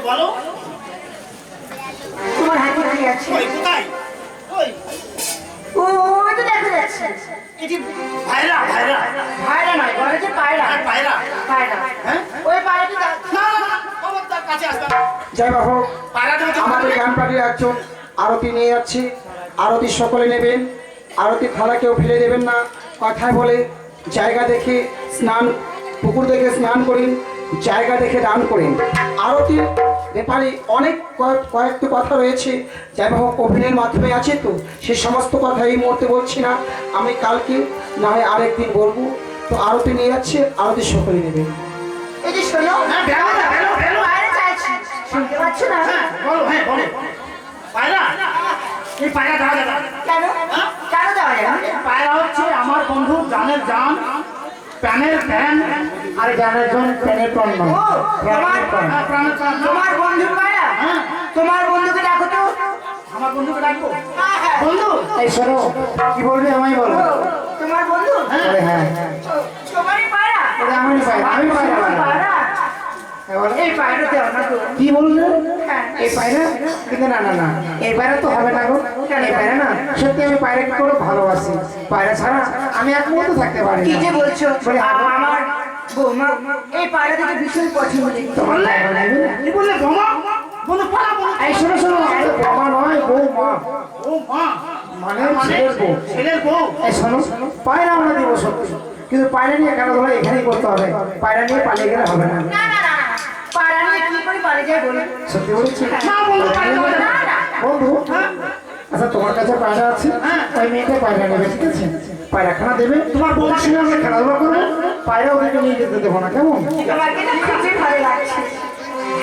বলো তোমার হাতে কি আছে? ওই কোথায় ওই ওই তো দেখা যাচ্ছে। এটি ভাইরা ভাইরা ভাইরা নয়, বলে যে পায়রা। ভাইরা পায়রা, হ্যাঁ ওই পায়রাটি না না না বাবা তার কাছে আসবে না। জয় বাবু, পায়রা তুমি আমাদের গান পার্টির একজন আরতি নিয়ে যাচ্ছি। আরতি সকলে নেবেন। আরতি থালা কেউ ফেলে দেবেন না। কথায় বলে জায়গা দেখে স্নান, পুকুর দেখে স্নান করেন, জায়গা দেখে দান করেন। আরতির ব্যাপারে অনেক কয়েকটি কথা রয়েছে, যাই হোক অভিনয়ের মাধ্যমে আছে, তো সে সমস্ত কথা এই মুহূর্তে বলছি না, আমি কালকে না হয় আরেকদিন বলবো। তো আরতি নিয়ে যাচ্ছে, আরতি সকলে নেবেন। এই যে শোনো, হ্যাঁ বেরো না বেরো বেরো পায়রা চাইছি, শুনতে পাচ্ছ না? হ্যাঁ বলো হ্যাঁ বলো পায়রা এই পায়রা দেওয়া যাবে না। কেন? কেন দেওয়া যাবে? পায়রা হচ্ছে আমার বন্ধু জানের জান, প্যানের প্যান আর জানের জন প্যানের প্রাণ ও, তোমার প্রাণের প্রাণ তোমার বন্ধু পায়রা? হ্যাঁ তোমার বন্ধুকে ডাকো তো। আমার বন্ধুকে ডাকবো হ্যাঁ, হ্যাঁ। বন্ধু এই শোনো, কি বলবে আমায় বলো। ও, তোমার বন্ধু? আরে হ্যাঁ, ও, তোমারই পায়রা? আমি পায়রা, আমি পায়রা। তোমার পায়রা? এই পায়রা দেওয়া না তো। কি বললে? হ্যাঁ। এই পায়রা? কিন্তু না না না, এই পায়রা তো হবে না গো। এই পায়রা না, সত্যি আমি পায়রাকে খুব ভালোবাসি। পায়রা ছাড়া আমি এক মুহূর্ত থাকতে পারি কি না। যে বলছো? বলে, আমার বৌমা এই পায়রা থেকে ভীষণ পছন্দ দেখি। তোমার পায়রা নেবে না? কি বললে বোমা বন্ধু পালা বন্ধু এই শোনো শোনো, আরে বাবা নয়, বৌমা, ও মা মানে ছেলের বউ। ছেলের বউ এই শোনো, পায়রা আমরা দিব সত্যি, কিন্তু পায়রা নিয়ে খেলাধুলা এখানেই করতে হবে। পায়রা নিয়ে পালিয়ে গেলে হবে না। না না না না, পায়রা নিয়ে কি করে পালিয়ে যায় বলো? সত্যি বলছি না বন্ধু পায়রা দেওয়া যাবে না। না না, বন্ধু। আচ্ছা তোমার কাছে পায়রা আছে, ওই মেয়েটা পায়রা নেবে, ঠিক আছে? পায়রাখানা দেবে, তোমার বউর সঙ্গে আমরা খেলাধুলা করবো। পায়রা ওদেরকে নিয়ে যেতে দেবো না, কেমন? তোমাকে তো খুবই ভালো লাগছে।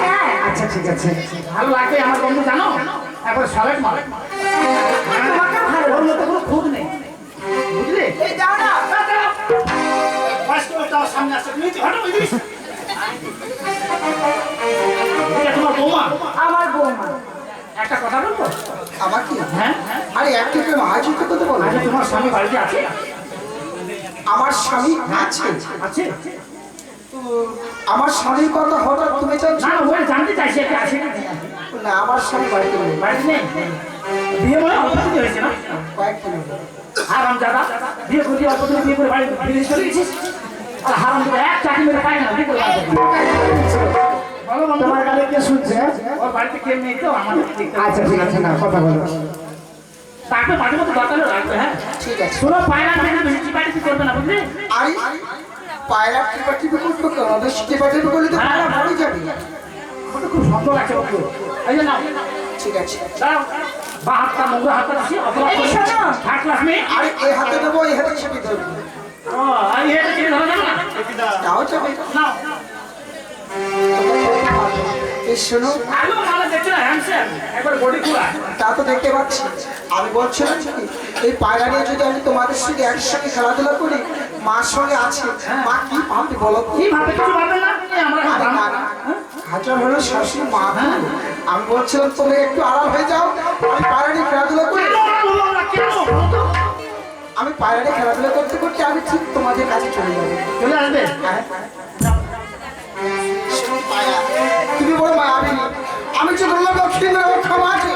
হ্যাঁ, আচ্ছা ঠিক আছে। ভালো লাগে আমার বন্ধু জানো একবার সলেট মারে তোমাকেও ভালো ওর লাগছে। মতো কোনো খুব নেই বুঝলি এই যাও না। বাস্তবে তার সামনে আসছে তুমি হটো বুঝলি এটা তোমার বৌমা আমার বৌমা। একটা কথা বলবো আমার কি? হ্যাঁ আরে একটি প্রেম হাজির করতে বলো। আচ্ছা তোমার স্বামী বাড়িতে আছে আমার স্বামী আছে। আছে আমার স্বামীর কথা হঠাৎ তুমি চাইছো? না ওই জানতে চাইছি একটা আছে না না, আমার স্বামী বাড়িতে নেই। বাড়িতে নেই বিয়ে মনে হয় অল্প দিন হয়েছে না কয়েকদিন হলো। হারাম দাদা বিয়ে করে অল্প দিন বিয়ে করে বাড়ি বিদেশ চলে গেছিস আর হারাম দাদা এক চাকরি মেরে পাই না বিয়ে করে বাড়ি চলে গেছিস। বলো বন্ধু তোমার গালে কে শুনছে? ওর বাড়িতে কেউ নেই তো আমাদের দেখতে হবে। আচ্ছা ঠিক আছে, না কথা বলো। তাকে মাঝে মধ্যে দরকার রাখবে হ্যাঁ ঠিক আছে। শোনো পায়রা থেকে বেশি চিপাটি করবে না বুঝলি আরে পায়রা টিপা টিপি করবে কেন? বেশি টিপা টিপি করলে তো পায়রা মরে যাবে। আমার তো খুব সুন্দর লাগছে ওকে এই যে নাও ঠিক আছে। দাঁড়াও বা হাতটা নোংরা হাতটা দিচ্ছি অথবা এই শোনো। থার্ড ক্লাস মেয়ে আরে এই হাতে দেবো, এই হাতে চেপে ধরবো। ও এই হেঁটে চেপে ধরা যাবে না তাও যাবে। নাও এই শোনো, আলু মালা দেখছো না হ্যান্ডসাম একবার বডি খোলা তা তো দেখতে পাচ্ছি। আমি বলছিলাম কি, এই পায়রা নিয়ে যদি আমি তোমাদের সঙ্গে একসঙ্গে খেলাধুলা করি, মার সঙ্গে আছে, মা কি ভাববে বলো তো? কি ভাবে কিছু ভাবে না আমরা আরে না না, হাজার হলো শাশুড়ি মা। আমি বলছিলাম তোমরা একটু আড়াল হয়ে যাও, আমি পায়রা নিয়ে খেলাধুলা করি। আমি পায়রা নিয়ে খেলাধুলা করতে করতে আমি ঠিক তোমাদের কাছে চলে যাবো। চলে আসবে হ্যাঁ। পায়রা, তুমি বড় মায়াবী। আমি যে বললাম লক্ষ্মীদের ক্ষমা আছে,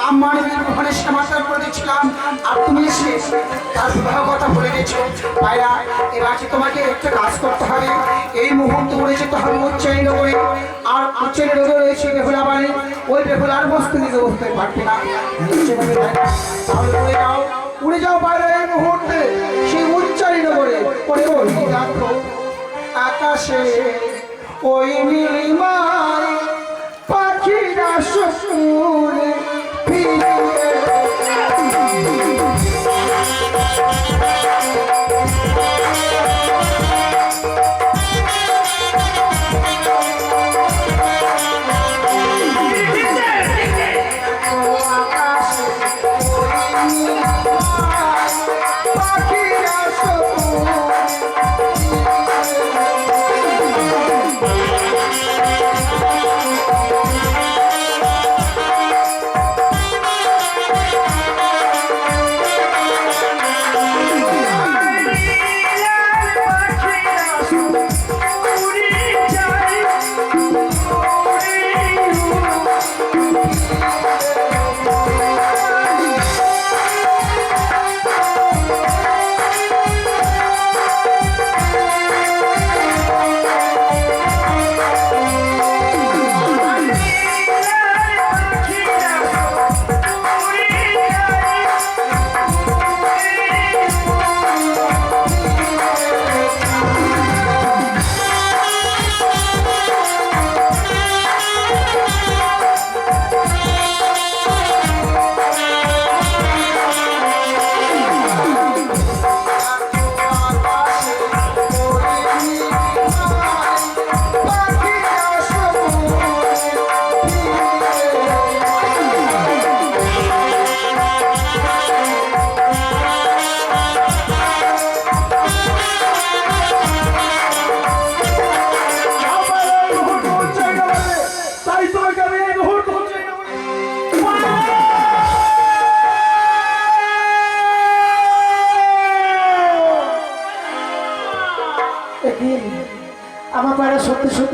আমার ওখানে সমাচার করে দিচ্ছিলাম, আর তুমি এসে তার বিবাহ কথা বলে দিয়েছো। পায়রা, এবার যে তোমাকে একটা কাজ করতে হবে। এই মুহূর্তে উড়ে যেতে হবে উচ্চারণ করে, আর উচ্চারণ রয়েছে বেহুলা বাড়ি। ওই বেহুলার বস্তু নিজে বসতে পারবে না। তাহলে উড়ে যাও, উড়ে যাও পায়রা এই মুহূর্তে সেই উচ্চারণ করে পরে ওই দেখো আকাশে ওই নীলিমায় পাখিরা সুরে ফিরে। পাখিরা সুরে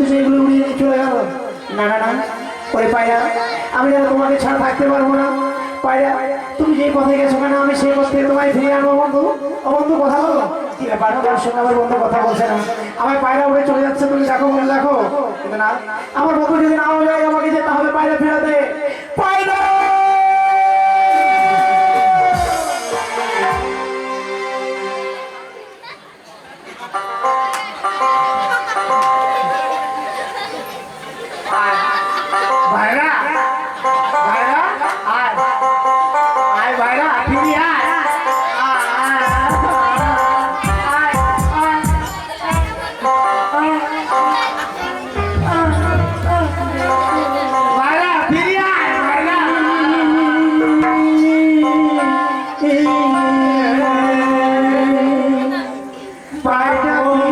সত্যি সেগুলো উড়িয়ে নিয়ে চলে গেল? না না না, ওরে পায়রা, আমি যেন তোমাকে ছাড়া থাকতে পারবো না। পায়রা, তুমি যে পথে গেছো কেন, আমি সেই পথে তোমায় ফিরে আনবো বন্ধু। ও বন্ধু, কথা বলো। কি ব্যাপার, আমার সঙ্গে আমার বন্ধু কথা বলছে না। আমার পায়রা উড়ে চলে যাচ্ছে, তুমি দেখো বলে দেখো। কিন্তু না, আমার বন্ধু যদি নাও যায়, আমাকে যেতে হবে পায়রা ফেরাতে। পায়রা! ভাইরা, ভাইরা, আয়, আয় ভাইরা, ফিরি আয়, ভাইরা, ফিরি আয়, ভাইরা। পায়রা বলে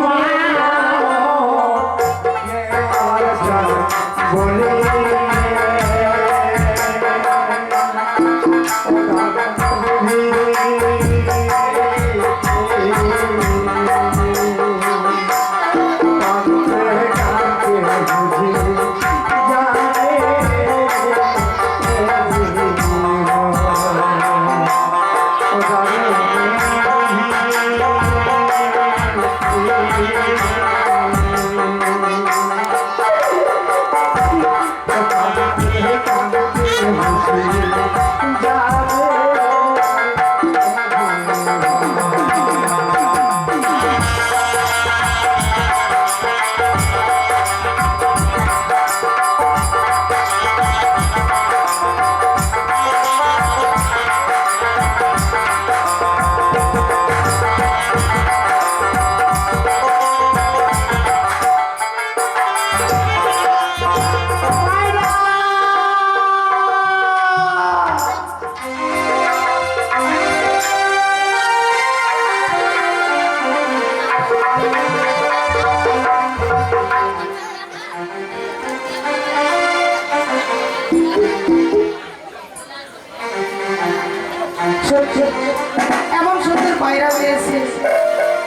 এমন সুন্দর পায়রা পেয়েছে,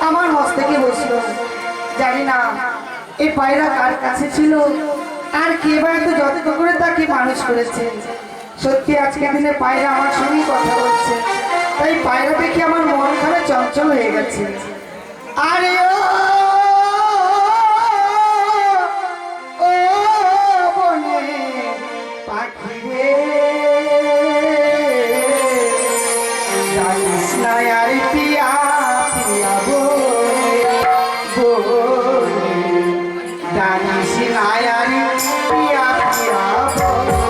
আমার হস্তে কি বসলো জানি না। এই পায়রা কার কাছে ছিল, আর কে বা এত যত্ন করে তাকে মানুষ করেছে। সত্যি আজকের দিনে পায়রা আমার সঙ্গেই কথা বলছে, তাই পায়রা দেখে আমার মন খারাপ চঞ্চল হয়ে গেছে। আরে ও বনে পাখি রে, জানিস না আর পিয়া পিয়া বলে বলে, জানিস না আর পিয়া পিয়া বলে।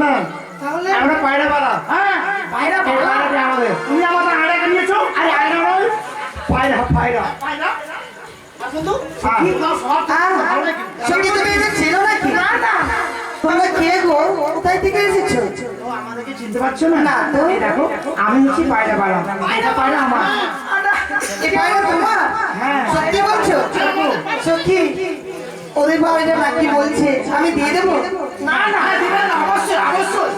না তাহলে আমরা পায়রা বালা হ্যাঁ পায়রা এই পায়রাটি আমাদের তুমি আমাদের আড়াকে নিয়েছো আরে আয়না নয় পায়রা পায়রা পায়রা আসুন তো হ্যাঁ। কি না সব ভালো নাকি? সঙ্গে তুমি এটা ছিল নাকি না না তোমরা কে গো কোথায় থেকে এসেছো ও আমাদেরকে চিনতে পারছো না না তো। এই দেখো আমি হচ্ছি পায়রা বালা এটা পায়রা আমার এই পায়রা তোমার হ্যাঁ সত্যি বলছো সত্যি ওদের বাড়িটা নাকি বলছে আমি দিয়ে দেবো না না দিবেন না অবশ্যই অবশ্যই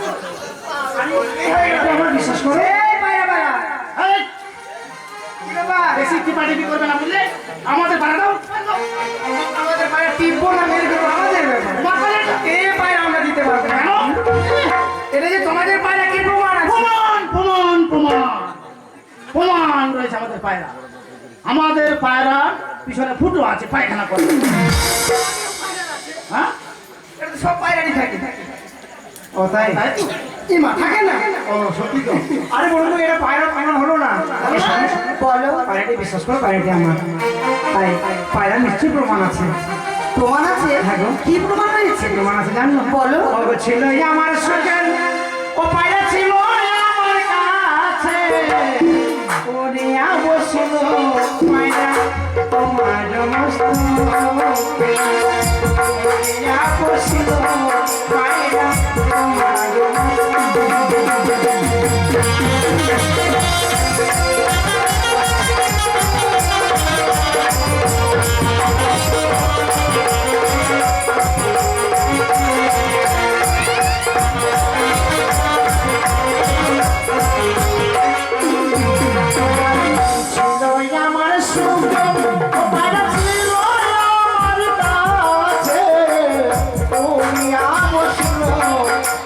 এটা আমার বিশ্বাস করো এই পায়রা বাড়া এই, কি ব্যাপার বেশি টিপাটিপি করবে না বুঝলে আমাদের পাড়া দাও আমাদের পায়রা টিপবো না মেরে দেবো আমাদের ব্যাপার তোমার পাড়াটা এই পায়রা আমরা দিতে পারবো না কেন এটা যে তোমাদের পায়রা কি প্রমাণ আছে প্রমাণ প্রমাণ প্রমাণ প্রমাণ রয়েছে আমাদের পায়রা আমাদের পায়রা পিছনে ফুটো আছে পায়খানা করে হ্যাঁ এটা তো সব পায়রারই থাকে ও তাই তাই তো কি মা থাকে না ও সত্যি তো আরে বন্ধু এটা পায়রা প্রমাণ হলো না বলো পায়রাটি বিশ্বাস করো পায়রাটি আমার তাই পায়রা নিশ্চয়ই প্রমাণ আছে প্রমাণ আছে হ্যাঁ গো। কি প্রমাণ রয়েছে প্রমাণ আছে জানো বলো। ও গো ছিল আমার সজন ও পায়রা ছিল আমার কাছে ওরে বসিল পায়রা তোমার মস্ত ওরে বসিল পায়রা তোমার ছিল আমার সুজন ও পায়রা ছিল আমার কাছে ওরে বসিল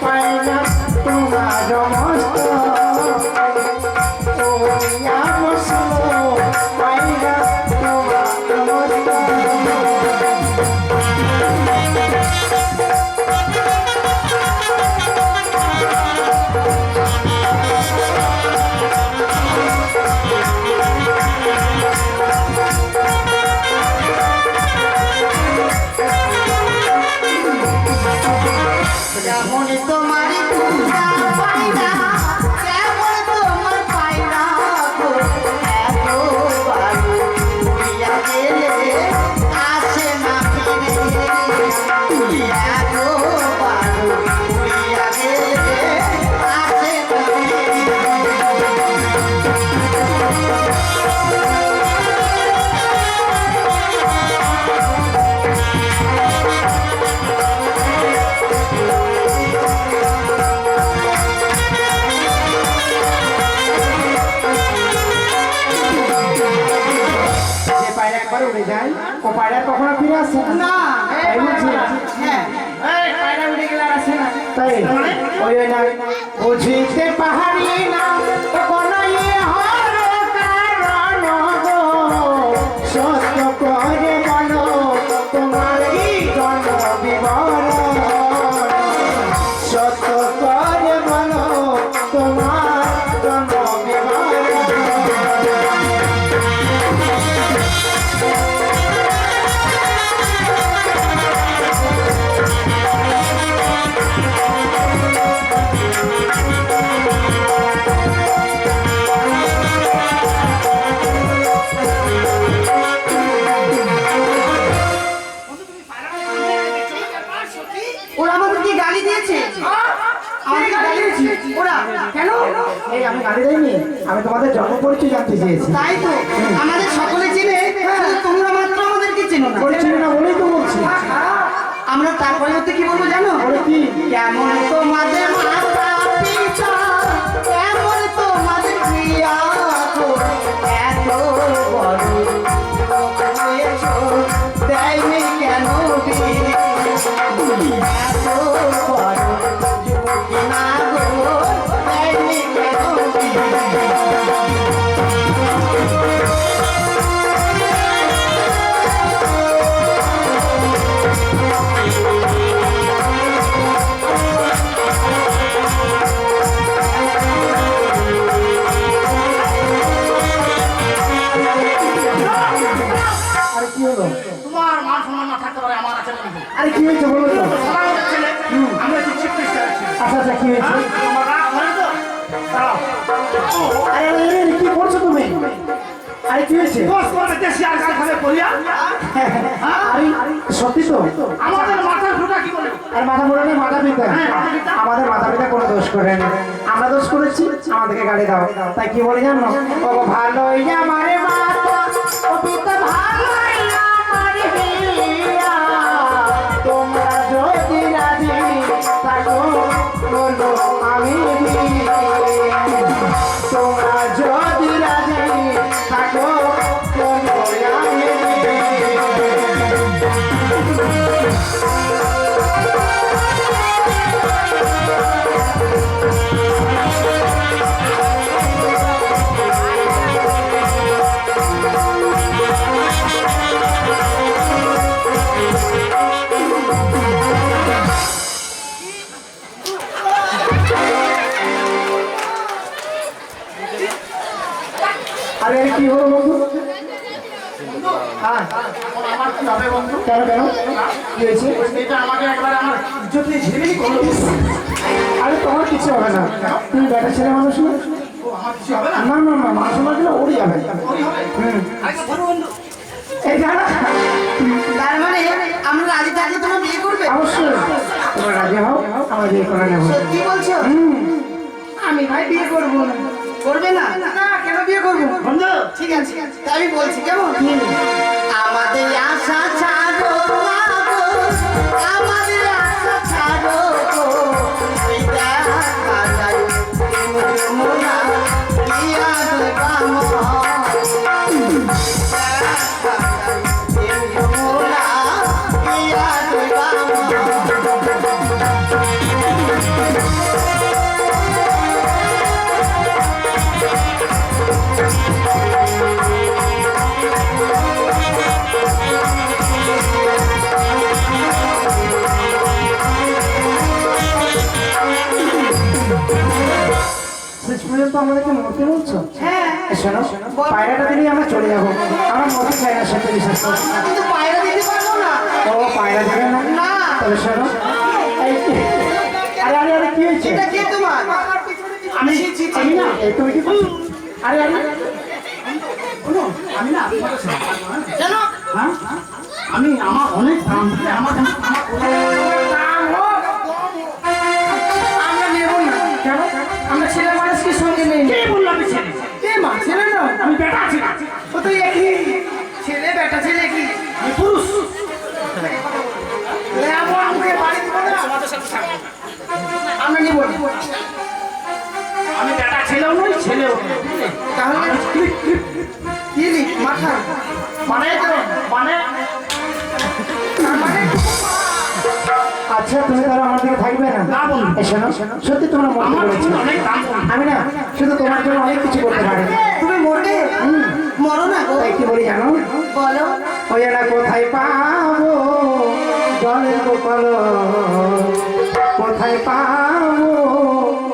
পায়রা তোমার মস্ত ওরে বসিল পায়রা তোমার মস্ত যেমন তোমার কুঞ্জা পায়রা যেমন তোমার পায়রা গো এত বালু উড়িয়া গেলে আসে না ফিরে এত বালু উড়িয়া গেলে আসে না যে পায়রা একবার উড়ে যায় ও পায়রা কখনো ফিরে আসে না তাই বলছি হ্যাঁ এই পায়রা উঠে গেলে আর আসে না তাই ওই না বুঝিতে পাহাড়ি না কোনো ইয়ে হলো কারণ গো সত্য করে বলো তোমার কি জন্ম বিবরণ সত্য করে বলো তোমার জন্ম বিবরণ ওরা আমাদেরকে গালি দিয়েছে আমাদের গালি দিয়েছে ওরা কেন এই আমি গাড়ি দেয়নি আমি তোমাদের জন্ম পরিচয় জানতে চেয়েছি তাই তো আমাদের সকলে চিনে শুধু তোমরা মাত্র আমাদেরকে চেনো না বলেছি না বলেই তো বলছি আমরা তারপরে হতে কি বলবো জানো বলে কি কেমন তোমাদের মাথা পিছা কেমন তোমাদের ক্রিয়া গো, এত বড় লোক হয়েছো, দেয়নি কেন বিয়ে? এত বড় যুবতী না গো, দেয়নি কেন বিয়ে? আচ্ছা কি হয়েছে আমার রাগ হয় তো দাঁড়াও আরে আরে, আরে, কি করছো তুমি আরে কি হয়েছে দোষ করে দেশি আর গাল খাবে করিয়া আরে সত্যি তো আমাদের মাথার ফুটা কি বলে আর মাথা মোড়া নেই মাথা পিতা আমাদের মাথা পিতা কোনো দোষ করেনি আমরা দোষ করেছি আমাদেরকে গালি দাও তাই কি বলে জানো ও ভালোই আমার মাতা ও পিতা ভালোই আমার হিয়া তোমরা যদি রাজি থাকো বলো আমি বিয়ে। তোমরা যদি রাজি থাকো বলো আমি বিয়ে। আরে কি হলো বন্ধু হ্যাঁ আমার কি হবে বন্ধু কেন কেন কি হয়েছে এটা আমাকে একবার আমার ইজ্জত নিয়ে ঝেড়ে করলো আরে তোমার কিছু হবে না তুমি বেটা ছেলে মানুষ না আমার কিছু হবে না না না না মানুষ মারলে ওরই যাবে হুম আরেকটা ধরো বন্ধু এই জানা তার মানে আমরা রাজি থাকলে তোমরা বিয়ে করবে? অবশ্যই তোমরা রাজি হও আমরা বিয়ে করে নেবো সত্যি বলছো? আমি ভাই বিয়ে করবো না করবে না? না কেন বিয়ে করবো বন্ধু ঠিক আছে তা আমি বলছি কেমন আমাদের আশা ছাড়ো না গো, আমাদের আশা ছাড়ো গো, এই দেখা যায় মোনা পিয়া দুর্গাম মোনা পিয়া দুর্গাম শেষ পর্যন্ত আমাদেরকে মরতে বলছো হ্যাঁ শোনো পায়রাটা দিলেই আমরা চলে যাবো আমরা মরতে চাই না সত্যি বিশ্বাস করো আমরা কিন্তু পায়রা দিতে পারবো না। ও পায়রা দেবে না না। তবে শোনো এই আরে আরে আরে কি হয়েছে এটা কে তোমার? আমি আমি না এই তুমি কি করছো? আরে আরে শোনো, আমি না তোমাকে ছেড়ে দেবো, হ্যাঁ? কেন? হ্যাঁ? আমি আমার অনেক দাম দিলে আমার দাম আমরা নেব না। কেন আমরা ছেলে মানুষকে সঙ্গে নেই। কে বললো আমি ছেলে কে মা ছেলে না? আমি বেটা আছি না ও তো একই ছেলে বেটা ছেলে কি? আমি পুরুষ এমন মুখে বাড়ি দিব না। তোমাদের সাথে থাকবো না। আমরা নেব না। আমি বেটা ছেলেও নই ছেলেও নই বুঝলে? তাহলে কি লি মাথা? মানে মানে আচ্ছা তুমি তাহলে আমার দিকে থাকবে না না বলুন। এই শোনো সত্যি তোমরা মরতে আমার বলেছো জন্য অনেক দাম বলুন। আমি না শুধু তোমার জন্য অনেক কিছু করতে পারি তুমি মরবে? মরো না গো। তাই কি বলি জানো বলো। ওই না কোথায় পাবো জলের গোপাল কোথায় পাবো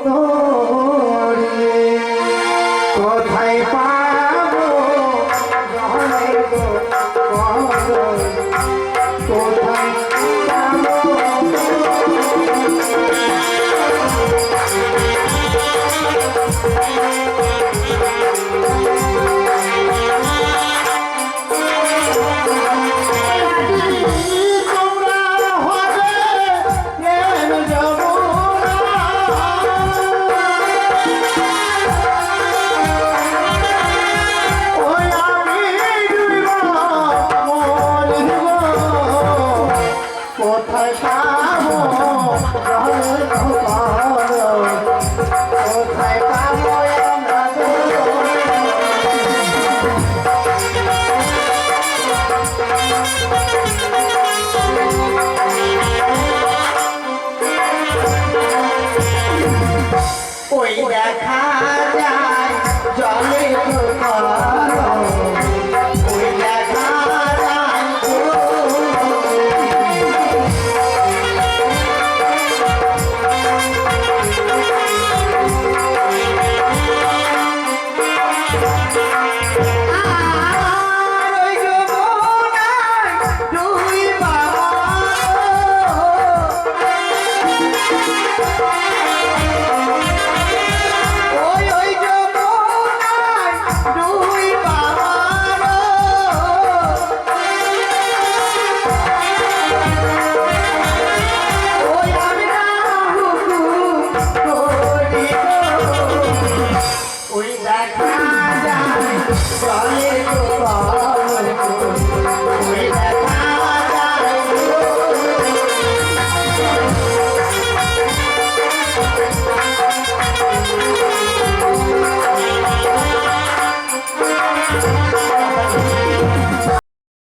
তোরে? কোথায় পাবো জলের গোপাল কোথায় পাবো তোমরা হবে প্রেম যমুনা। ওই আমি ডুবিব, মরিব, কোথায় পাবো জলের গোপাল? কোথায় পাবো আমরা দুজন? ওই দেখা